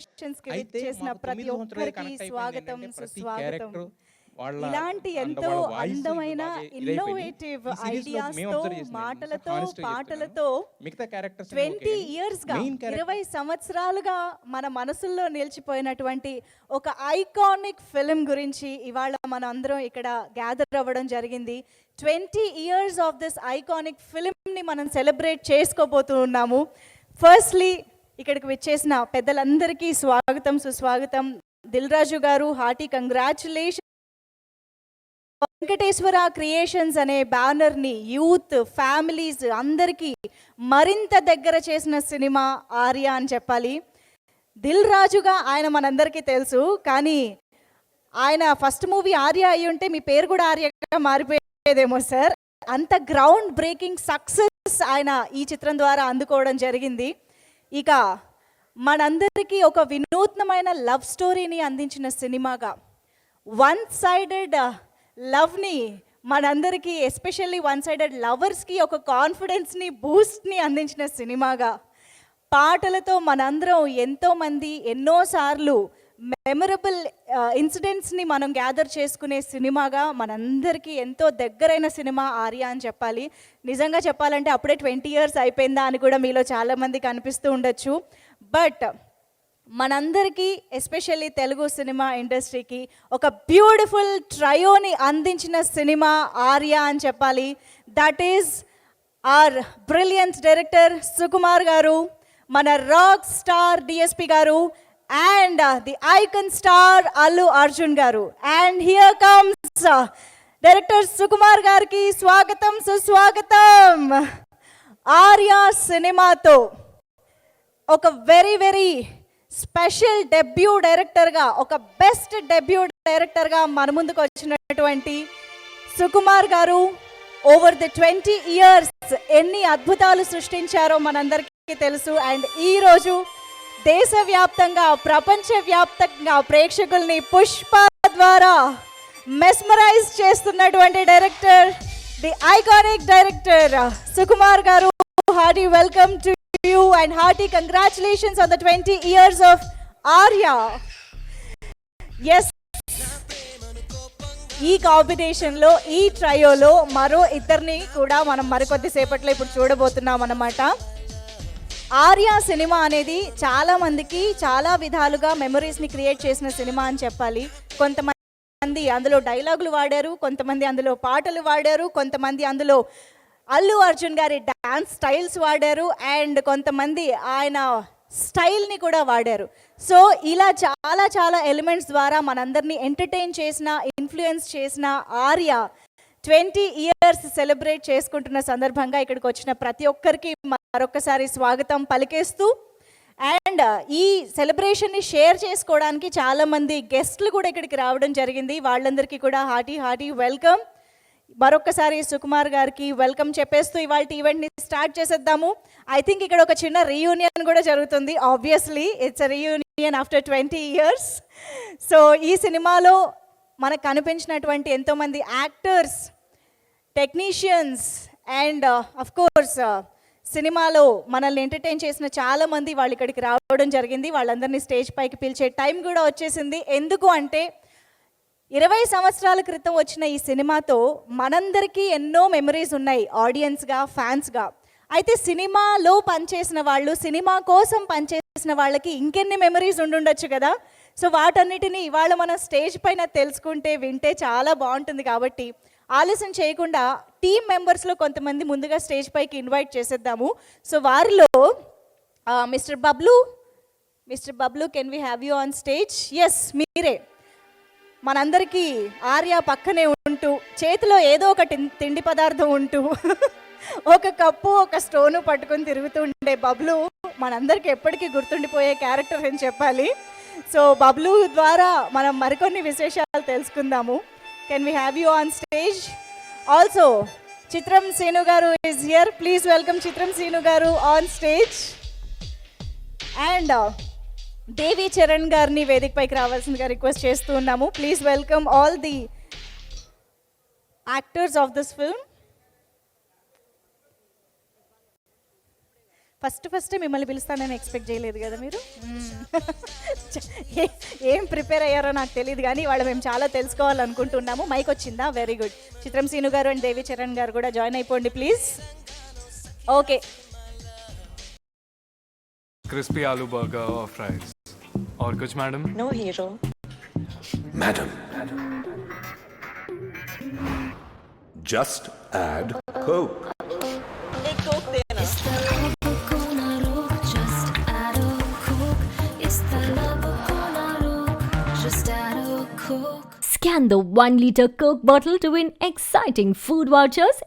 Celebrations కి అయితే విచ్చేసిన మాకు ప్రతి 9 సంవత్సరాలు ఒక్కరికి కనెక్ట్ అయిపోయింది స్వాగతం ఏంటంటే ప్రతి సుస్వాగతం. క్యారెక్టర్ వాళ్ళ ఇలాంటి అండ్ ఎంతో వాళ్ళ వాయిస్ అందమైన బాగా ఇదైపోయినాయి. ఇన్నోవేటివ్ ఈ సిరీస్ లో మేము ఐడియాస్తో అబ్జర్వ్ చేసింది మాటలతో హానెస్ట్ గా చెప్తున్నాను. పాటలతో మిగతా క్యారెక్టర్స్ 20 ఇయర్స్గా మెయిన్ 20 సంవత్సరాలుగా మన మనసుల్లో నిలిచిపోయినటువంటి ఒక ఐకానిక్ ఫిలిం గురించి ఇవాళ మన అందరం ఇక్కడ గ్యాదర్ అవ్వడం జరిగింది. 20 ఇయర్స్ ఆఫ్ దిస్ ఐకానిక్ ఫిలింని మనం సెలబ్రేట్ చేసుకోబోతూ ఉన్నాము. ఫస్ట్లీ ఇక్కడికి విచ్చేసిన పెద్దలందరికీ స్వాగతం సుస్వాగతం. దిల్ రాజు గారు హార్టీ కంగ్రాచులేషన్. వెంకటేశ్వర క్రియేషన్స్ అనే బ్యానర్ని యూత్ ఫ్యామిలీస్ అందరికీ మరింత దగ్గర చేసిన సినిమా ఆర్య అని చెప్పాలి. దిల్ రాజుగా ఆయన మనందరికీ తెలుసు, కానీ ఆయన ఫస్ట్ మూవీ ఆర్య అయి ఉంటే మీ పేరు కూడా ఆర్యగా మారిపోయేదేమో సార్. అంత గ్రౌండ్ బ్రేకింగ్ సక్సెస్ ఆయన ఈ చిత్రం ద్వారా అందుకోవడం జరిగింది. ఇక మనందరికీ ఒక వినూత్నమైన లవ్ స్టోరీని అందించిన సినిమాగా, వన్ సైడెడ్ లవ్ని మనందరికీ ఎస్పెషల్లీ వన్ సైడెడ్ లవర్స్కి ఒక కాన్ఫిడెన్స్ని బూస్ట్ని అందించిన సినిమాగా, పాటలతో మనందరం ఎంతోమంది ఎన్నోసార్లు మెమరబుల్ ఇన్సిడెంట్స్ని మనం గ్యాదర్ చేసుకునే సినిమాగా మనందరికీ ఎంతో దగ్గరైన సినిమా ఆర్య అని చెప్పాలి. నిజంగా చెప్పాలంటే అప్పుడే 20 ఇయర్స్ అయిపోయిందా అని కూడా మీలో చాలామందికి అనిపిస్తూ ఉండొచ్చు. బట్ మనందరికీ ఎస్పెషల్లీ తెలుగు సినిమా ఇండస్ట్రీకి ఒక బ్యూటిఫుల్ ట్రయోని అందించిన సినిమా ఆర్య అని చెప్పాలి. That is our brilliant director Sukumar garu, మన rock star DSP garu, and the icon star Allu Arjun garu. And here comes director Sukumar గారికి స్వాగతం సుస్వాగతం. ఆర్య సినిమాతో ఒక వెరీ వెరీ స్పెషల్ డెబ్యూ డైరెక్టర్గా, ఒక బెస్ట్ డెబ్యూ డైరెక్టర్గా మన ముందుకు వచ్చినటువంటి సుకుమార్ గారు ఓవర్ ది 20 ఇయర్స్ ఎన్ని అద్భుతాలు సృష్టించారో మనందరికీ తెలుసు. అండ్ ఈరోజు దేశవ్యాప్తంగా ప్రపంచవ్యాప్తంగా ప్రేక్షకుల్ని పుష్ప ద్వారా మెస్మరైజ్ చేస్తున్నటువంటి director, the iconic director Sukumar garu. Hearty welcome to you and hearty congratulations on the 20 years of Arya. Yes, ఈ కాంబినేషన్లో ఈ ట్రయోలో మరో ఇద్దరిని కూడా మనం మరికొద్ది సేపట్లో ఇప్పుడు చూడబోతున్నాం అన్నమాట. ఆర్య సినిమా అనేది చాలా మందికి చాలా విధాలుగా మెమరీస్ని క్రియేట్ చేసిన సినిమా అని చెప్పాలి. కొంతమంది అందులో డైలాగులు వాడారు, కొంతమంది అందులో పాటలు వాడారు, కొంతమంది అందులో అల్లు అర్జున్ గారి డాన్స్ స్టైల్స్ వాడారు, అండ్ కొంతమంది ఆయన స్టైల్ని కూడా వాడారు. సో ఇలా చాలా చాలా ఎలిమెంట్స్ ద్వారా మనందరినీ ఎంటర్టైన్ చేసిన, ఇన్ఫ్లుయెన్స్ చేసిన ఆర్య 20 ఇయర్స్ సెలబ్రేట్ చేసుకుంటున్న సందర్భంగా ఇక్కడికి వచ్చిన ప్రతి ఒక్కరికి మరొకసారి స్వాగతం పలికేస్తూ, అండ్ ఈ సెలబ్రేషన్ని షేర్ చేసుకోవడానికి చాలామంది గెస్ట్లు కూడా ఇక్కడికి రావడం జరిగింది. వాళ్ళందరికీ కూడా హార్టీ వెల్కమ్. మరొకసారి సుకుమార్ గారికి వెల్కమ్ చెప్పేస్తూ ఇవాళ ఈవెంట్ని స్టార్ట్ చేసేద్దాము. ఐ థింక్ ఇక్కడ ఒక చిన్న రీయూనియన్ కూడా జరుగుతుంది. Obviously it's a reunion after 20 years. So ఈ సినిమాలో మనకు కనిపించినటువంటి ఎంతోమంది actors, technicians, and of course సినిమాలో మనల్ని ఎంటర్టైన్ చేసిన చాలామంది వాళ్ళు ఇక్కడికి రావడం జరిగింది. వాళ్ళందరినీ స్టేజ్ పైకి పిలిచే టైం కూడా వచ్చేసింది. ఎందుకు అంటే 20 సంవత్సరాల క్రితం వచ్చిన ఈ సినిమాతో మనందరికీ ఎన్నో మెమరీస్ ఉన్నాయి, ఆడియన్స్గా, ఫ్యాన్స్గా. అయితే సినిమాలో పనిచేసిన వాళ్ళు, సినిమా కోసం పనిచేసిన వాళ్ళకి ఇంకెన్ని మెమరీస్ ఉండుండొచ్చు కదా. సో వాటన్నిటిని ఇవాళ మనం స్టేజ్ పైన తెలుసుకుంటే, వింటే చాలా బాగుంటుంది. కాబట్టి ఆలస్యం చేయకుండా టీమ్ మెంబర్స్లో కొంతమంది ముందుగా స్టేజ్ పైకి ఇన్వైట్ చేసేద్దాము. సో వారిలో mister Bablu, can we have you on stage? Yes, మీరే. మనందరికీ ఆర్య పక్కనే ఉంటూ, చేతిలో ఏదో ఒక తిండి పదార్థం ఉంటూ, ఒక కప్పు ఒక స్టోను పట్టుకొని తిరుగుతూ ఉండే బబ్లు మనందరికీ ఎప్పటికీ గుర్తుండిపోయే క్యారెక్టర్ అని చెప్పాలి. సో బబ్లు ద్వారా మనం మరికొన్ని విశేషాలు తెలుసుకుందాము. Can we have you on stage? Also చిత్రం సీను గారు ఈజ్ హియర్. ప్లీజ్ వెల్కమ్ చిత్రం సీను గారు ఆన్ స్టేజ్. అండ్ దేవి చరణ్ గారిని వేదిక పైకి రావాల్సిందిగా రిక్వెస్ట్ చేస్తూ ఉన్నాము. Please welcome all the actors of this film. First మిమ్మల్ని పిలుస్తానని ఎక్స్పెక్ట్ చేయలేదు కదా మీరు. ఏం ప్రిపేర్ అయ్యారో నాకు తెలియదు, కానీ వాళ్ళు మేము చాలా తెలుసుకోవాలనుకుంటున్నాము. మైక్ వచ్చిందా? Very good. చిత్రం సీను గారు అండ్ దేవి చరణ్ గారు కూడా జాయిన్ అయిపోండి please. Okay. crispy aloo burger or fries और कुछ madam? No hero. Madam, just add Coke. एक कोक देना. Just add a Coke. It's the love of Coke. Just add a Coke. Scan the 1-liter Coke bottle to win exciting food vouchers.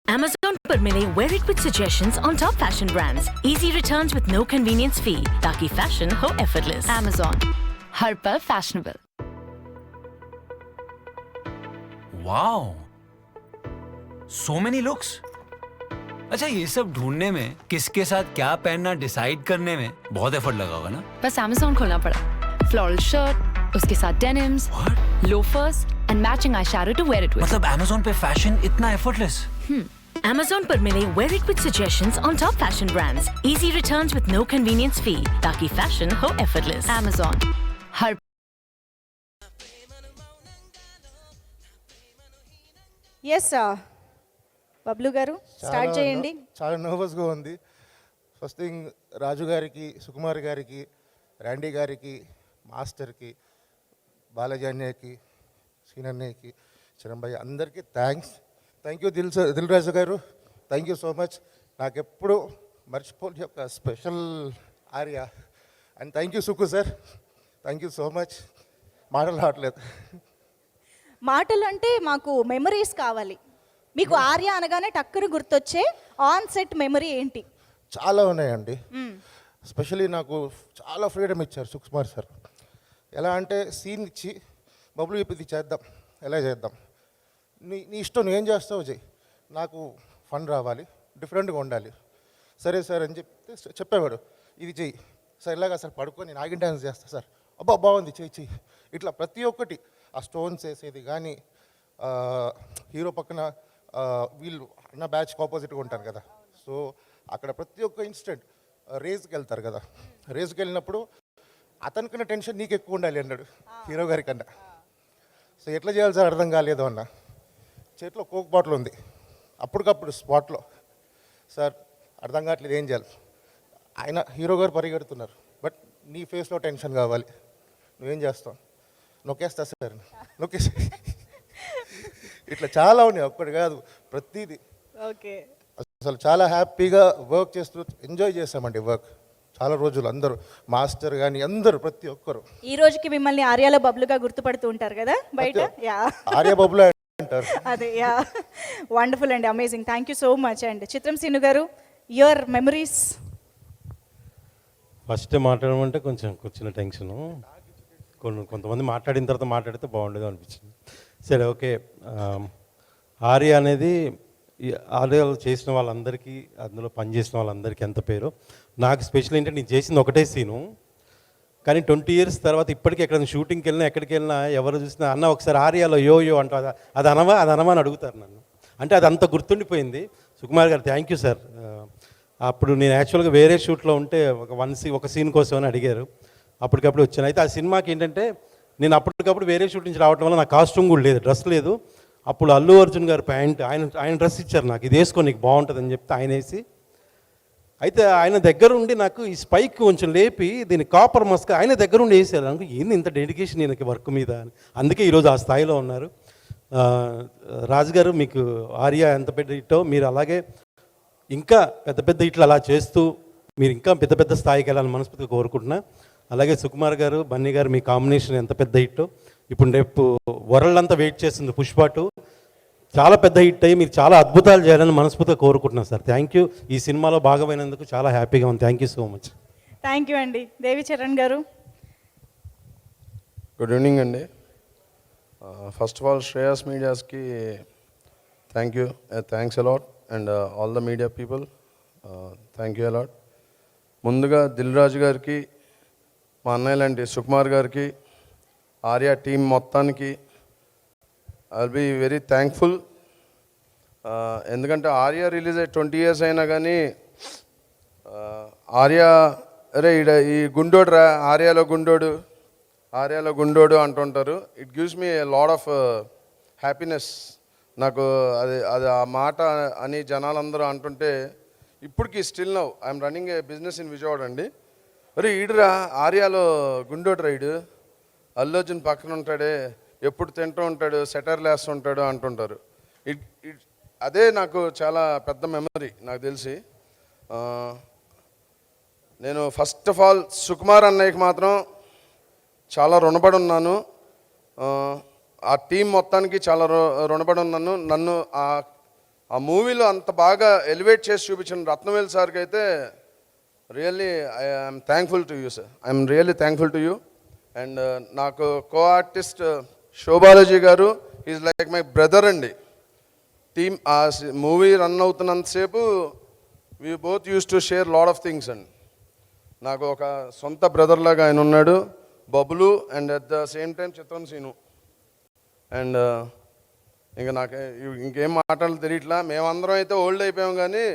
Amazon पर मिले wear it with suggestions on top fashion brands. Easy returns with no convenience fee. ताकि fashion हो effortless. Amazon, हर पल fashionable. Wow, so many looks. अच्छा, ये सब ढूंढने में किसके साथ क्या पहनना डिसाइड करने में बहुत एफर्ट लगा होगा ना? बस Amazon खोलना पड़ा. Floral shirt, उसके साथ denims, loafers and matching eyeshadow to wear it with. मतलब Amazon पे फैशन इतना एफर्टलेस? Amazon पर मिले wear it with suggestions on top fashion brands. Easy returns with no convenience fee. ताकि fashion हो effortless. Amazon, हर yes Bablu గారు start చేయండి. చాలా నర్వస్గా ఉంది. ఫస్ట్ థింగ్ రాజు గారికి, సుకుమార్ గారికి, ర్యాండీ గారికి, మాస్టర్కి, బాలాజీ అన్నయ్యకి, సీనన్నయ్యకి, చిరంభయ్య అందరికీ థ్యాంక్ యూ. దిల్ రాజు గారు థ్యాంక్ యూ సో మచ్. నాకు ఎప్పుడు మర్చిపోలే ఒక special Arya. And thank you Suku sir, thank you so much. మాటలు రావట్లేదు. మాటలు అంటే మాకు మెమరీస్ కావాలి. మీకు ఆర్య అనగానే టక్కున గుర్తొచ్చే ఆన్ సెట్ మెమరీ ఏంటి? చాలా ఉన్నాయండి. స్పెషల్లీ నాకు చాలా ఫ్రీడమ్ ఇచ్చారు సుకుమార్ సార్. ఎలా అంటే సీన్ ఇచ్చి బబులు ఇది చేద్దాం, ఎలా చేద్దాం, నీ ఇష్టం, నువ్వేం చేస్తావు చెయ్యి, నాకు ఫన్ రావాలి, డిఫరెంట్గా ఉండాలి. సరే సార్ అని చెప్తే చెప్పేవాడు, ఇది చెయ్యి సార్, ఇలాగా సార్ పడుకొని నాగిన్ డ్యాన్స్ చేస్తా సార్, అబ్బా బాగుంది చెయ్యి. ఇట్లా ప్రతి ఒక్కటి, ఆ స్టోన్స్ వేసేది కానీ, హీరో పక్కన వీళ్ళు నా బ్యాచ్కి ఆపోజిట్గా ఉంటారు కదా, సో అక్కడ ప్రతి ఒక్క ఇన్స్టెంట్ రేస్కి వెళ్తారు కదా, రేస్కి వెళ్ళినప్పుడు అతనికన్నా టెన్షన్ నీకు ఎక్కువ ఉండాలి అన్నాడు హీరో గారి కన్నా. సో ఎట్లా చేయాలి సార్ అర్థం కాలేదు అన్న. చేతిలో కోక్ బాటిల్ ఉంది, అప్పటికప్పుడు స్పాట్లో, సార్ అర్థం కావట్లేదు ఏం చేయాలి. ఆయన హీరో గారు పరిగెడుతున్నారు, బట్ నీ ఫేస్లో టెన్షన్ కావాలి, నువ్వేం చేస్తావు, నొక్కేస్తా సార్, నొక్కేసి ఇట్లా చాలా ఉన్నాయి, ఒక్కటి కాదు ప్రతిదీ. ఓకే. అసలు చాలా హ్యాపీగా వర్క్ చేస్తూ ఎంజాయ్ చేసామండి వర్క్ చాలా రోజులు. అందరూ మాస్టర్ కానీ అందరూ ప్రతి ఒక్కరు ఈ రోజుకి మిమ్మల్ని ఆర్యాలో బబ్లుగా గుర్తుపడుతూ ఉంటారు కదా బయట. యా, ఆర్య బబులు అంటారు. అదే, యా, వండర్ఫుల్ అండి, amazing. Thank you so much. And చిత్రం సీను గారు, యువర్ మెమరీస్. ఫస్ట్ మాట్లాడమంటే కొంచెం చిన్న టెన్షను. కొంతమంది మాట్లాడిన తర్వాత మాట్లాడితే బాగుండేది అనిపించింది. సరే, ఓకే. ఆర్య అనేది ఆర్యాలు చేసిన వాళ్ళందరికీ, అందులో పనిచేసిన వాళ్ళందరికీ ఎంత పేరు. నాకు స్పెషల్ ఏంటంటే నేను చేసింది ఒకటే సీను, కానీ 20 years తర్వాత ఇప్పటికీ ఎక్కడైనా షూటింగ్కి వెళ్ళినా ఎక్కడికి వెళ్ళినా ఎవరు చూసినా అన్న ఒకసారి ఆర్యాలో యో అంట, అది అనవా అని అడుగుతారు నన్ను. అంటే అది అంత గుర్తుండిపోయింది. సుకుమార్ గారు థ్యాంక్ యూ సార్. అప్పుడు నేను యాక్చువల్గా వేరే షూట్లో ఉంటే ఒక సీన్ కోసం అని అడిగారు, అప్పటికప్పుడు వచ్చాను. అయితే ఆ సినిమాకి ఏంటంటే నేను అప్పటికప్పుడు వేరే షూట్ నుంచి రావడం వల్ల నా కాస్ట్యూమ్ కూడా లేదు, డ్రెస్ లేదు. అప్పుడు అల్లు అర్జున్ గారు ప్యాంట్, ఆయన డ్రెస్ ఇచ్చారు నాకు, ఇది వేసుకో నీకు బాగుంటుందని చెప్తే ఆయన వేసి, అయితే ఆయన దగ్గర ఉండి నాకు ఈ స్పైక్ కొంచెం లేపి దీన్ని కాపర్ మస్క్ ఆయన దగ్గర ఉండి వేసారు. నాకు ఏంది ఇంత డెడికేషన్ ఈయనకి వర్క్ మీద అని. అందుకే ఈరోజు ఆ స్థాయిలో ఉన్నారు. రాజుగారు, మీకు ఆర్య ఎంత పెద్ద హిట్టో, మీరు అలాగే ఇంకా పెద్ద హిట్లు అలా చేస్తూ మీరు ఇంకా పెద్ద స్థాయికి వెళ్ళాలని మనస్ఫూర్తిగా కోరుకుంటున్నా. అలాగే సుకుమార్ గారు, బన్నీ గారు, మీ కాంబినేషన్ ఎంత పెద్ద హిట్టో. ఇప్పుడు రేపు వరల్డ్ అంతా వెయిట్ చేస్తుంది పుష్ప 2, చాలా పెద్ద హిట్ అయ్యి మీరు చాలా అద్భుతాలు చేయాలని మనస్ఫూర్తిగా కోరుకుంటున్నాను సార్. Thank you. ఈ సినిమాలో భాగమైనందుకు చాలా హ్యాపీగా ఉంది. Thank you so much. Thank you అండి. దేవి చరణ్ గారు. గుడ్ ఈవినింగ్ అండి. ఫస్ట్ ఆఫ్ ఆల్ శ్రేయాస్ మీడియాస్కి thank you, thanks a lot, and all the media people thank you a lot. ముందుగా దిల్ రాజు గారికి, మా అన్నయ్యలాంటి సుకుమార్ గారికి, ఆర్య టీం మొత్తానికి I will be very thankful. ఎందుకంటే ఆర్య రిలీజ్ అయ్యి 20 years అయినా కానీ ఆర్య అరే ఈ గుండోడు రా ఆర్యాలో గుండోడు అంటుంటారు. It gives me lot of happiness. నాకు అది ఆ మాట అని జనాలందరూ అంటుంటే ఇప్పటికి still now I'm running A business in Vijayawada అండి. అరే ఈడురా ఆర్యాలో గుండోడు రైడు, అల్లు అర్జున్ పక్కన ఉంటాడే, ఎప్పుడు తింటూ ఉంటాడు, సెటర్లు వేస్తుంటాడు అంటుంటారు. అదే నాకు చాలా పెద్ద మెమరీ నాకు తెలిసి. నేను ఫస్ట్ ఆఫ్ ఆల్ సుకుమార్ అన్నయ్యకి మాత్రం చాలా రుణపడి ఉన్నాను. ఆ టీం మొత్తానికి చాలా రుణపడి ఉన్నాను. నన్ను ఆ మూవీలో అంత బాగా ఎలివేట్ చేసి చూపించిన రత్నవేల్ సార్కి అయితే really I'm thankful to you sir. I'm really thankful to you. And నాకు కో ఆర్టిస్ట్ శోభాలజీ garu is like my brother అండి. టీమ్ ఆ మూవీ రన్ అవుతున్నంతసేపు we both use to share lot of things అండి. నాకు ఒక సొంత బ్రదర్ లాగా ఆయన ఉన్నాడు, Bablu, and at the same time చిత్రం సీను. అండ్ ఇంకా నాకు ఇంకేం మాటలు తెలియట్లా. మేమందరం అయితే ఓల్డ్ అయిపోయాం, కానీ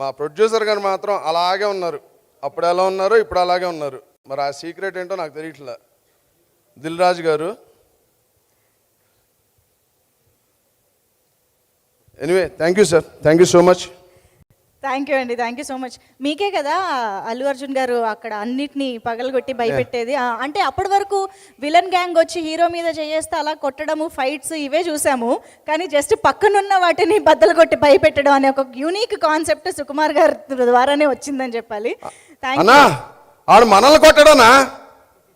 మా ప్రొడ్యూసర్ గారు మాత్రం అలాగే ఉన్నారు. అప్పుడు ఎలా ఉన్నారో ఇప్పుడు అలాగే ఉన్నారు. మరి ఆ సీక్రెట్ ఏంటో నాకు తెలియట్లా. దిల్ రాజు గారు, anyway thank you sir, thank you so much. Thank you అండి, థ్యాంక్ యూ సో మచ్. మీకే కదా అల్లు అర్జున్ గారు అక్కడ అన్నిటినీ పగలగొట్టి భయపెట్టేది. అంటే అప్పటి వరకు విలన్ గ్యాంగ్ వచ్చి హీరో మీద చేస్తే అలా కొట్టడము, ఫైట్స్ ఇవే చూసాము. కానీ జస్ట్ పక్కనున్న వాటిని బద్దలు కొట్టి భయపెట్టడం అనే ఒక యూనిక్ కాన్సెప్ట్ సుకుమార్ గారి ద్వారానే వచ్చిందని చెప్పాలి. అన్నా ఆడు మనల్ని కొట్టడనా,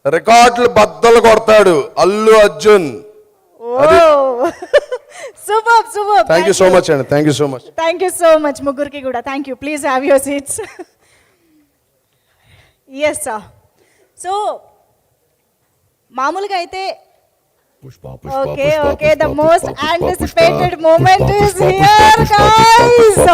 రికార్డులు బద్దలు కొడతాడు Allu Arjun. Super super. Thank you so much అండి, thank you so much. Thank you so much ముగ్గురికి కూడా. Thank you. Please have your seats. Yes sir. So మామూలుగా అయితే okay the most anticipated moment is here guys.